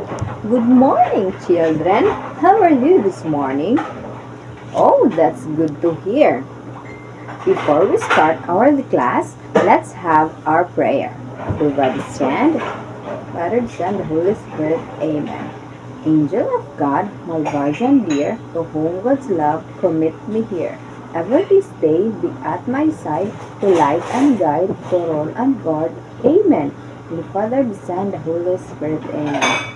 Good morning, children. How are you this morning? Oh, that's good to hear. Before we start our class, let's have our prayer. Everybody stand. Father, the Son, the Holy Spirit. Amen. Angel of God, my guardian dear, to whom God's love commit me here. Ever this day be at my side, to light and guide, to roll and guard. Amen. The Father, the Son, the Holy Spirit. Amen.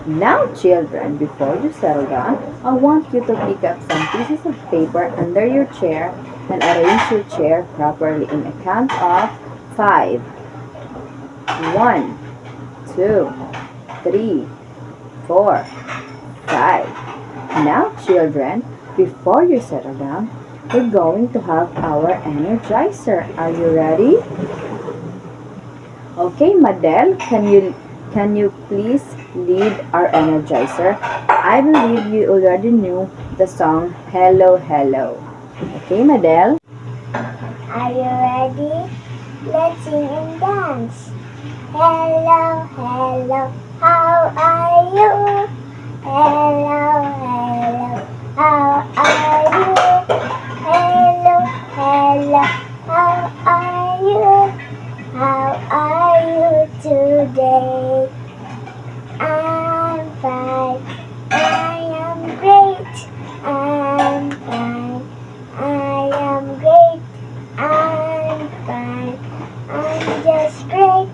Now, children, before you settle down, I want you to pick up some pieces of paper under your chair and arrange your chair properly in a count of 5. 1, 2, 3, 4, 5. Now, children, before you settle down, we're going to have our energizer. Are you ready? Okay, Madel, can you please lead our energizer? I believe you already knew the song Hello Hello. Okay, Madel? Are you ready? Let's sing and dance. Hello, hello, how are you? Hello, hello, how are you? Hello, hello, how are you? How are you today? I'm fine, I am great. I'm fine, I am great. I'm fine, I'm just great.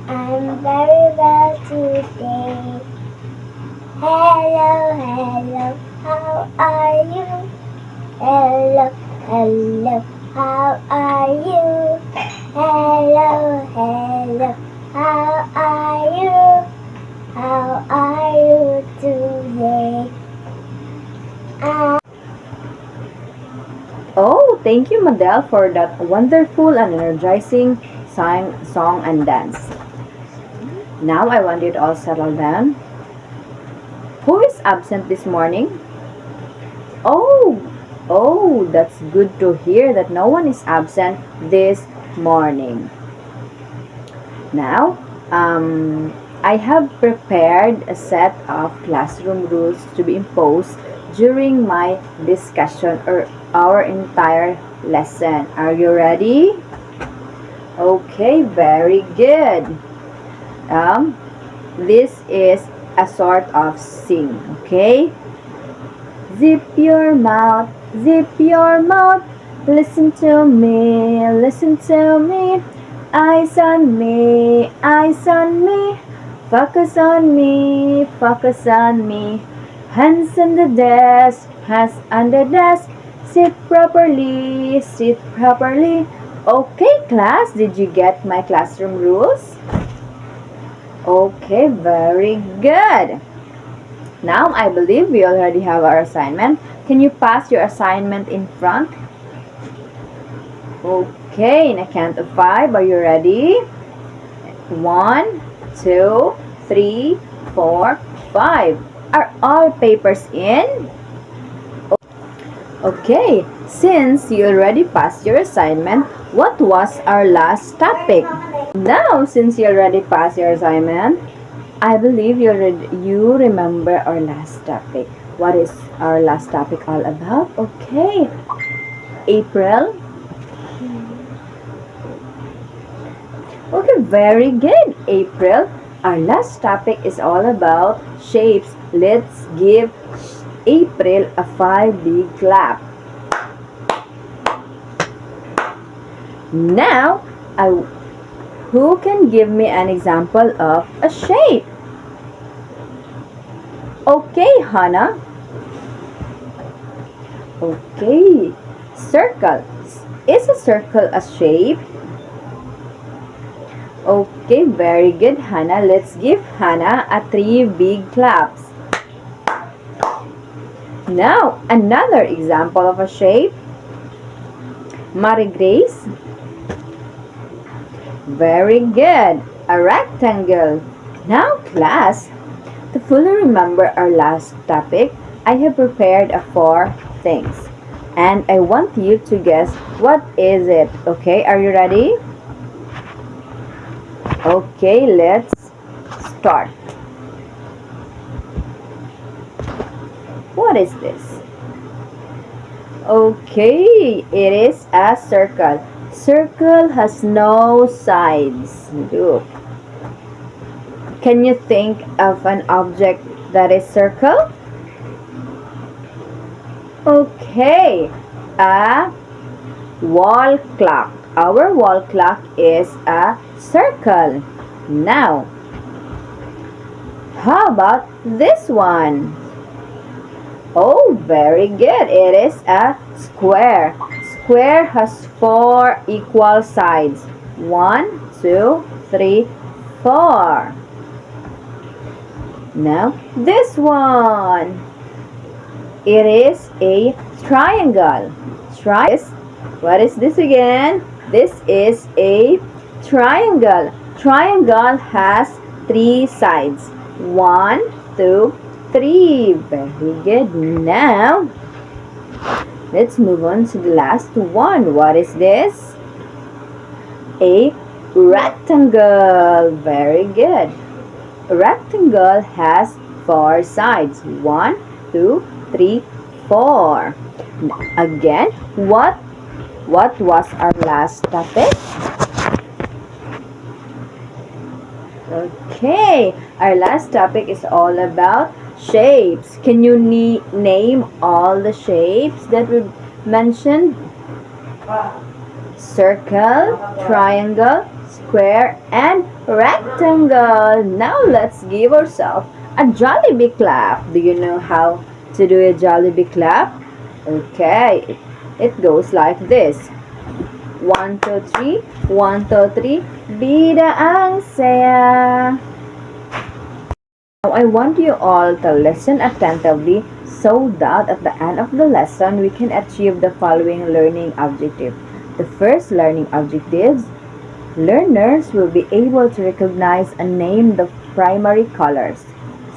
I'm very well today. Hello, hello, how are you? Hello, hello, how are you? Hello, hello, how are you? How are you today? Oh, thank you, Madel, for that wonderful and energizing song and dance. Now I want you to all settle down. Who is absent this morning? Oh, that's good to hear that no one is absent this morning. Now, I have prepared a set of classroom rules to be imposed during my discussion or our entire lesson. Are you ready? Okay, very good. This is a sort of sing, okay? Zip your mouth, listen to me, listen to me. Eyes on me, focus on me, focus on me. Hands on the desk, hands on the desk. Sit properly, sit properly. Okay, class, did you get my classroom rules? Okay, very good. Now, I believe we already have our assignment. Can you pass your assignment in front? Okay, in a count of 5, are you ready? 1, 2, 3, 4, 5. Are all papers in? Okay, since you already passed your assignment, what was our last topic? Now, since you already passed your assignment, I believe you remember our last topic. What is our last topic all about? Okay, April. Okay, very good, April. Our last topic is all about shapes. Let's give April a 5 big clap. Now, who can give me an example of a shape? Okay, Hannah. Okay, circle. Is a circle a shape? Okay, very good, Hannah. Let's give Hannah a 3 big claps. Now, another example of a shape. Marie Grace. Very good. A rectangle. Now, class, to fully remember our last topic, I have prepared 4 things. And I want you to guess what is it. Okay, are you ready? Okay, let's start. What is this? Okay, it is a circle. Circle has no sides. Look. Can you think of an object that is circle? Okay, a wall clock. Our wall clock is a circle. Now, how about this one? Oh, very good. It is a square. Square has 4 equal sides. 1, 2, 3, 4. Now, this one. It is a triangle. What is this again? This is a triangle. Triangle has 3 sides. 1, 2, 3. Very good. Now, let's move on to the last one. What is this? A rectangle. Very good. A rectangle has 4 sides. 1, 2, 3, 4. Again, what was our last topic? Okay, our last topic is all about shapes. Can you name all the shapes that we mentioned? Circle, triangle, square, and rectangle. Now let's give ourselves a Jollibee clap. Do you know how to do a Jollibee clap? Okay, it goes like this. 1, 2, 3, 1, 2, 3, bida ang saya. Now I want you all to listen attentively so that at the end of the lesson we can achieve the following learning objective. The first learning objectives: learners will be able to recognize and name the primary colors.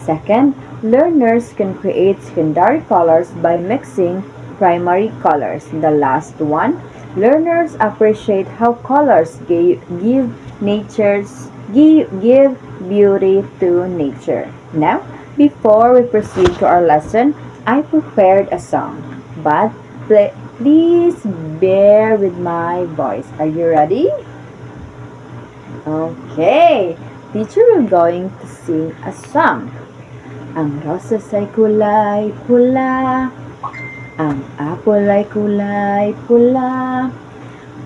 Second, learners can create secondary colors by mixing primary colors. The last one, learners appreciate how colors give beauty to nature. Now, before we proceed to our lesson, I prepared a song, but please bear with my voice. Are you ready? Okay, teacher will going to sing a song. Ang rosas ay kulay pula, ang apple ay kulay pula,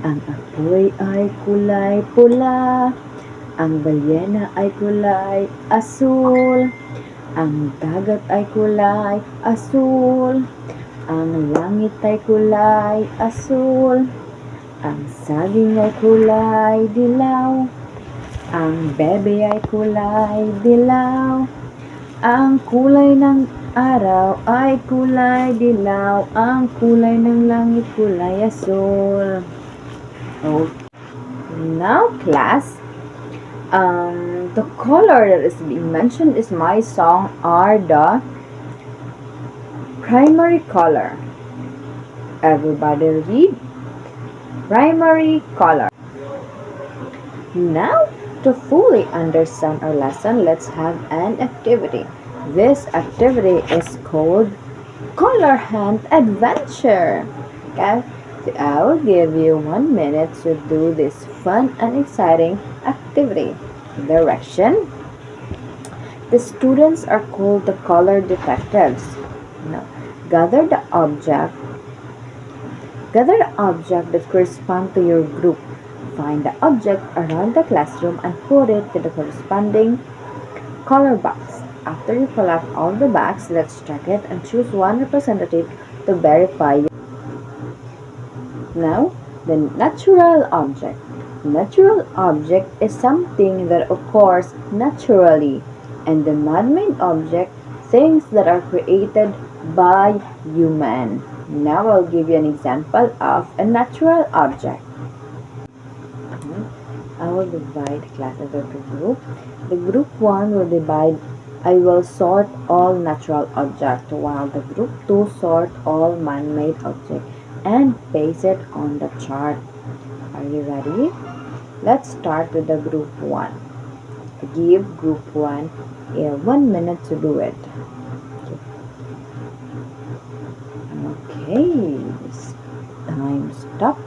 ang apoy ay kulay pula, ang balyena ay kulay asul, ang dagat ay kulay asul, ang langit ay kulay asul, ang saging ay kulay dilaw, ang bebe ay kulay dilaw, ang kulay ng araw ay kulay dilaw, ang kulay ng langit kulay asul. Oh. Now class, the color that is being mentioned is my song are the primary color. Everybody read. Primary color. Now, to fully understand our lesson, let's have an activity. This activity is called Color Hunt Adventure. Okay? So I will give you 1 minute to do this fun and exciting activity. Direction. The students are called the color detectives. Now, gather the object that corresponds to your group. Find the object around the classroom and put it in the corresponding color box. After you collect all the bags, let's check it and choose one representative to verify. Now, the natural object. Natural object is something that occurs naturally, and the man-made object, things that are created by human. Now I'll give you an example of a natural object. I will divide class into 2 groups. The group 1 will I will sort all natural objects, while the group 2 sort all man-made objects and paste it on the chart. Are you ready? Let's start with the group 1. Give group 1 1 minute to do it. Okay, this time stop.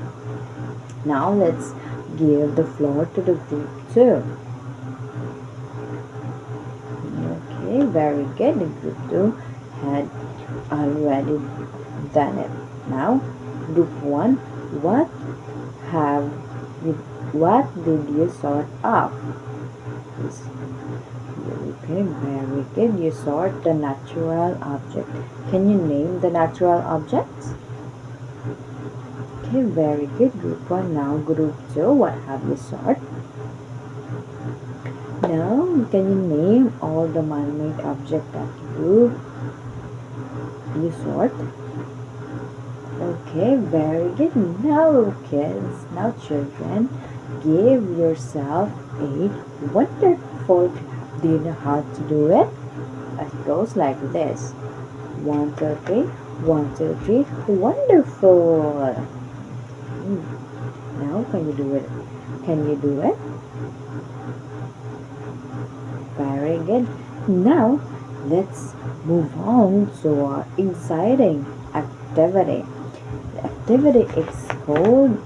Now let's give the floor to the group 2. Okay, very good. The group 2 had already done it. Now, group 1, what have you, what did you sort of? Yes. Okay, very good. You sort the natural object. Can you name the natural objects? Okay, very good. Group 1. Now, group 2, what have you sort? Now, can you name all the man-made objects that you sort? Okay, very good. Now, kids, now children, give yourself a wonderful clap. Do you know how to do it? It goes like this. 1, 2, 3. 1, 2, 3. Wonderful. Now, can you do it? Can you do it? Very good. Now, let's move on to our exciting activity. The activity is called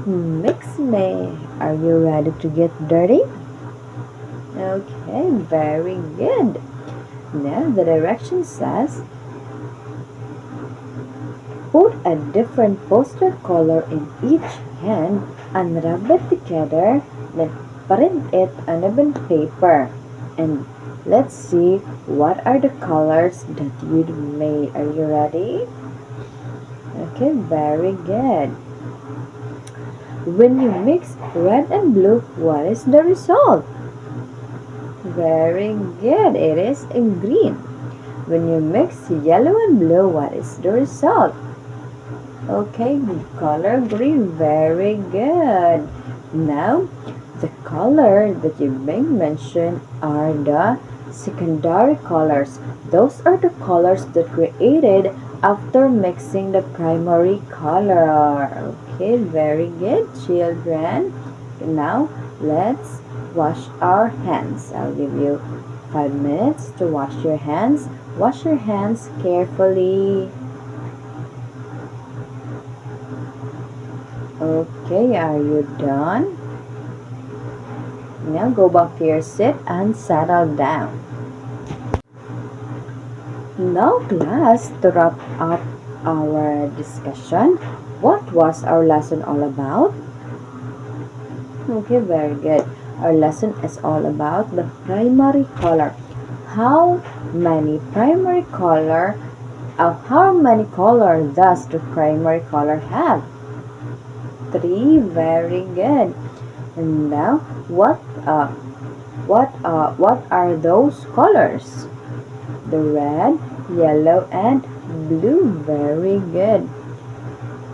Mix Me. Are you ready to get dirty? Okay, very good. Now, the direction says put a different poster color in each hand and rub it together, then print it on a bond paper. And let's see what are the colors that you made. Are you ready? Okay, very good. When you mix red and blue, what is the result? Very good. It is in green. When you mix yellow and blue, what is the result? Okay, color green. Very good. Now, the color that you mentioned are the secondary colors. Those are the colors that created after mixing the primary color. Okay, very good, children. Now, let's wash our hands. I'll give you 5 minutes to wash your hands. Wash your hands carefully. Okay, are you done? Now go back to your seat and settle down. Now class, to wrap up our discussion, what was our lesson all about? Okay, very good. Our lesson is all about the primary color. How many color does the primary color have? 3. Very good. And now, what are those colors? The red, yellow, and blue. Very good.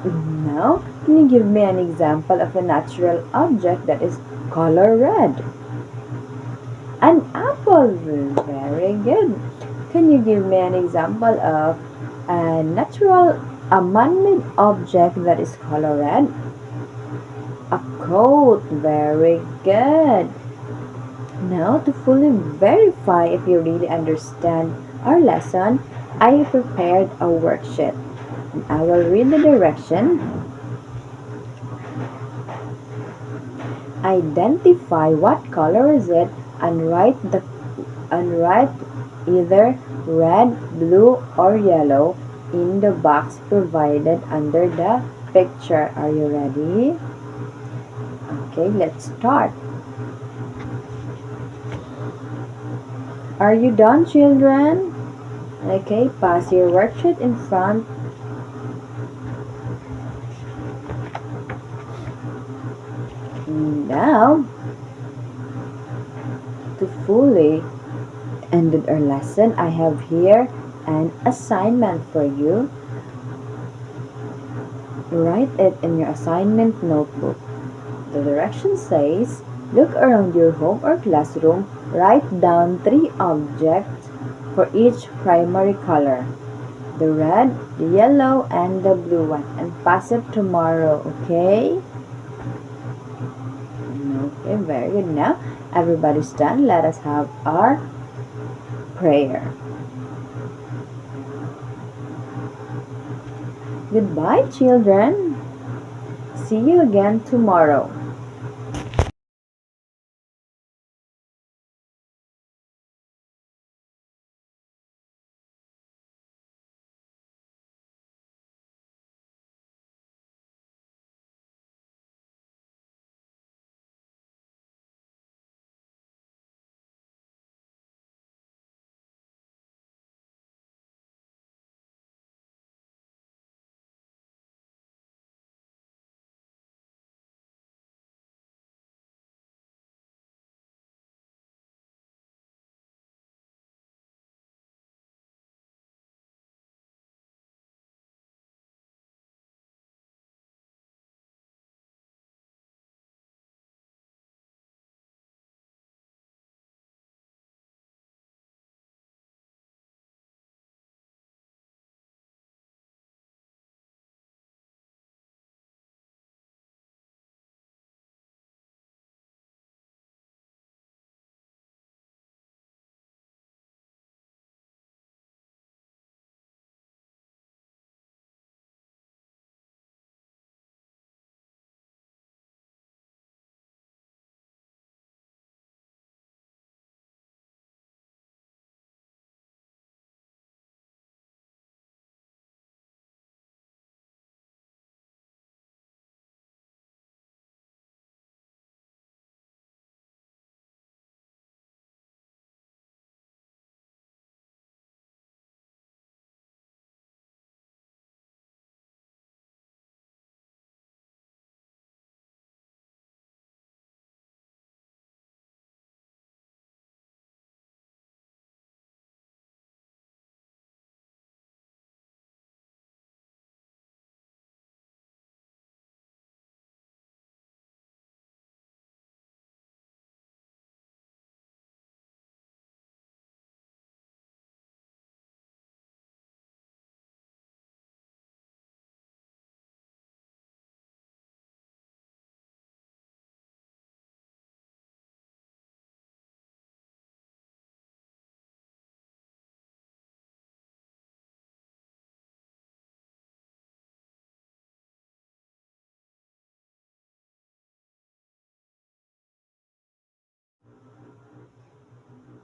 Now, can you give me an example of a natural object that is color red? An apple. Very good. Can you give me an example of a man-made object that is color red? A coat. Very good. Now, to fully verify if you really understand our lesson, I prepared a worksheet. And I will read the direction. Identify what color is it and write either red, blue, or yellow in the box provided under the picture. Are you ready? Okay, let's start. Are you done, children? Okay, pass your worksheet in front. Now, to fully end our lesson, I have here an assignment for you. Write it in your assignment notebook. The direction says, look around your home or classroom, write down 3 objects for each primary color. The red, the yellow, and the blue one. And pass it tomorrow, okay? Okay, very good. Now, everybody's done. Let us have our prayer. Goodbye, children. See you again tomorrow.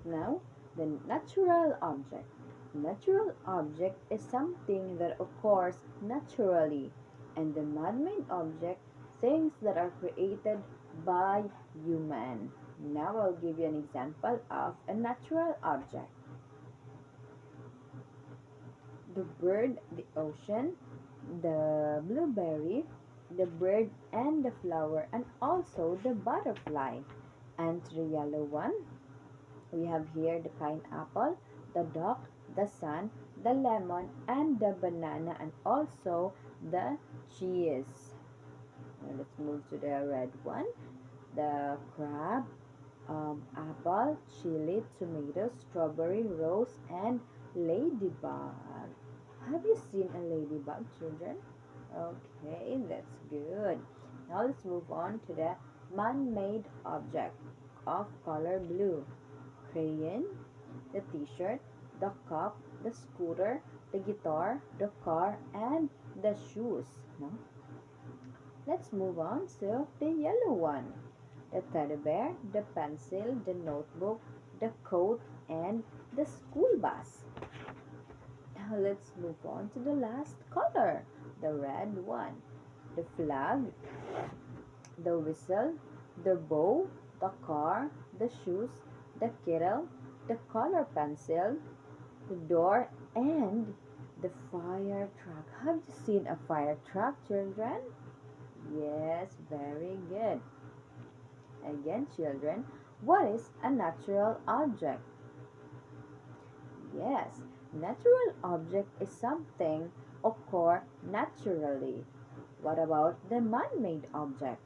Now, the natural object. Natural object is something that occurs naturally, and the man-made object, things that are created by human. Now I'll give you an example of a natural object. The bird, the ocean, the blueberry, the bird and the flower, and also the butterfly. And the yellow one, we have here the pineapple, the duck, the sun, the lemon, and the banana, and also the cheese. Now let's move to the red one. The crab, apple, chili, tomato, strawberry, rose, and ladybug. Have you seen a ladybug, children? Okay, that's good. Now let's move on to the man-made object of color blue. Crayon, the t-shirt, the cup, the scooter, the guitar, the car, and the shoes. No? Let's move on to the yellow one. The teddy bear, the pencil, the notebook, the coat, and the school bus. Now let's move on to the last color, the red one. The flag, the whistle, the bow, the car, the shoes, the kettle, the color pencil, the door, and the fire truck. Have you seen a fire truck, children? Yes, very good. Again, children, what is a natural object? Yes, natural object is something occur naturally. What about the man-made object?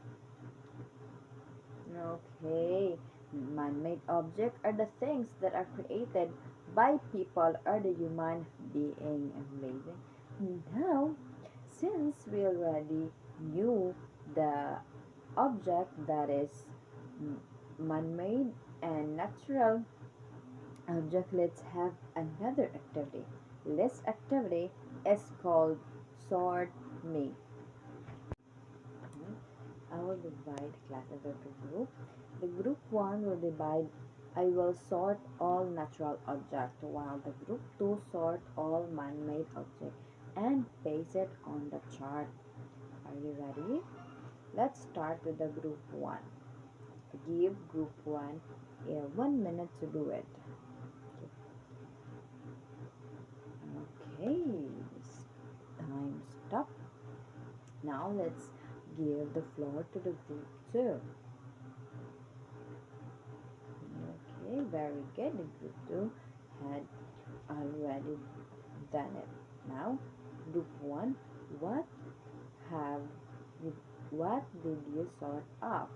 Okay, man-made objects are the things that are created by people or the human being. Amazing. Now, since we already knew the object that is man-made and natural object, let's have another activity. This activity is called sort me? I will divide class into two groups. The group 1 will divide, I will sort all natural objects, while the group 2 sort all man-made objects and paste it on the chart. Are you ready? Let's start with the group 1. Give group 1 1 minute to do it. Okay, this time stop. Now let's give the floor to the group 2. Okay, very good. The group 2 had already done it. Now, group 1, what have you, what did you sort of?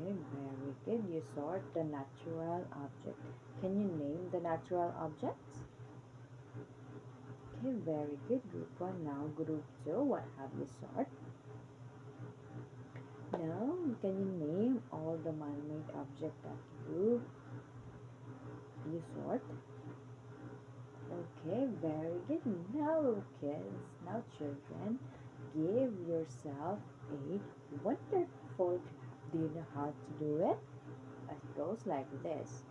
Okay, very good. You sort the natural object. Can you name the natural objects? Okay, very good. Group 1. Now, group 2, what have you sort? Now, can you name all the man-made objects that you sort? Okay, very good. Now, kids, now children, give yourself a wonderful. Do you know how to do it? It goes like this.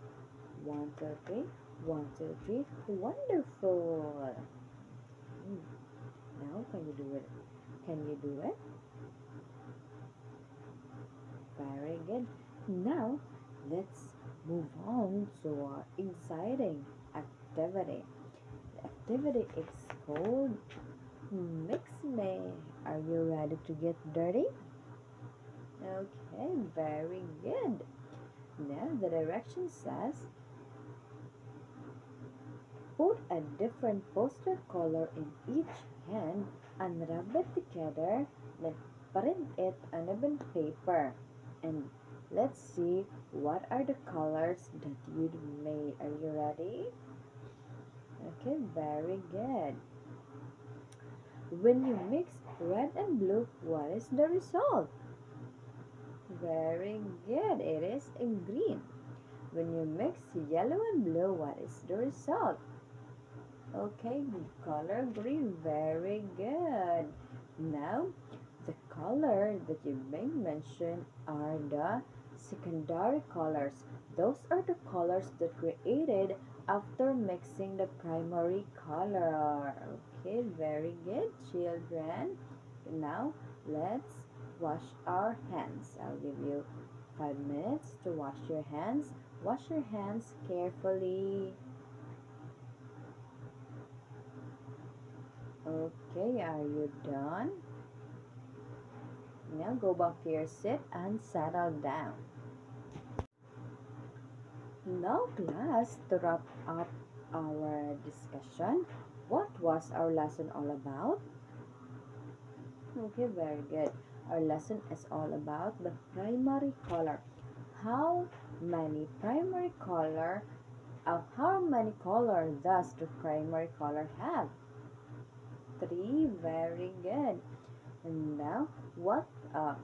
1, 2, 3. 1, 2, 3. Wonderful. Now, can you do it? Can you do it? Very good. Now, let's move on to our exciting activity. The activity is called Mix Me. Are you ready to get dirty? Okay, very good. Now, the direction says put a different poster color in each hand and rub it together, then print it on a bond paper. And let's see what are the colors that you made. Are you ready? Okay, very good. When you mix red and blue, what is the result? Very good. It is in green. When you mix yellow and blue, what is the result? Okay, color green. Very good. Now, the color that you may mention are the secondary colors. Those are the colors that created after mixing the primary color. Okay, very good, children. Now, let's wash our hands. I'll give you 5 minutes to wash your hands. Wash your hands carefully. Okay, are you done? Now go back to your seat and settle down. Now class, to wrap up our discussion, what was our lesson all about? Okay, very good. Our lesson is all about the primary color. How many primary color, how many color does the primary color have? 3, very good. And now, what are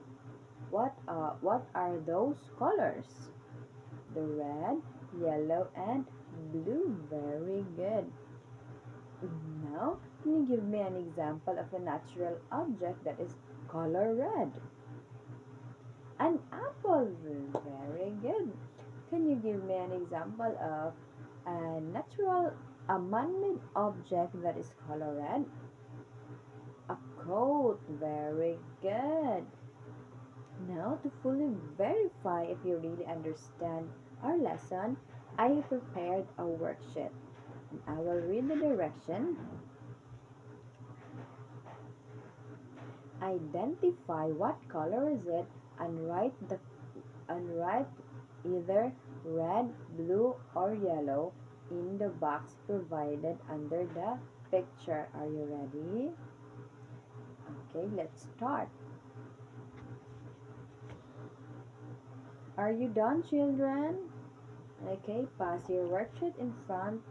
those colors? The red, yellow, and blue. Very good. Now, can you give me an example of a natural object that is color red? An apple. Very good. Can you give me an example of a man-made object that is color red? A coat. Very good. Now, to fully verify if you really understand our lesson, I have prepared a worksheet. And I will read the direction. Identify what color is it and write either red, blue, or yellow in the box provided under the picture. Are you ready? Okay, let's start. Are you done, children? Okay, pass your worksheet in front.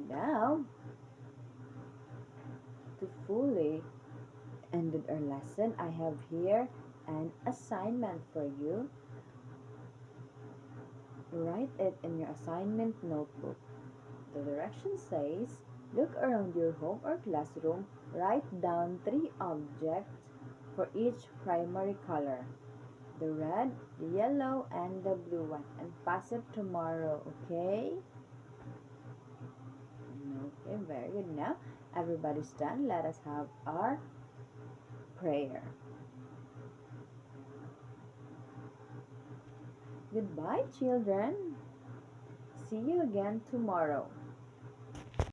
Now, to fully end our lesson, I have here an assignment for you. Write it in your assignment notebook. The direction says, look around your home or classroom, write down 3 objects for each primary color. The red, the yellow, and the blue one. And pass it tomorrow, okay? Okay, very good. Now, everybody's done. Let us have our prayer. Goodbye, children. See you again tomorrow.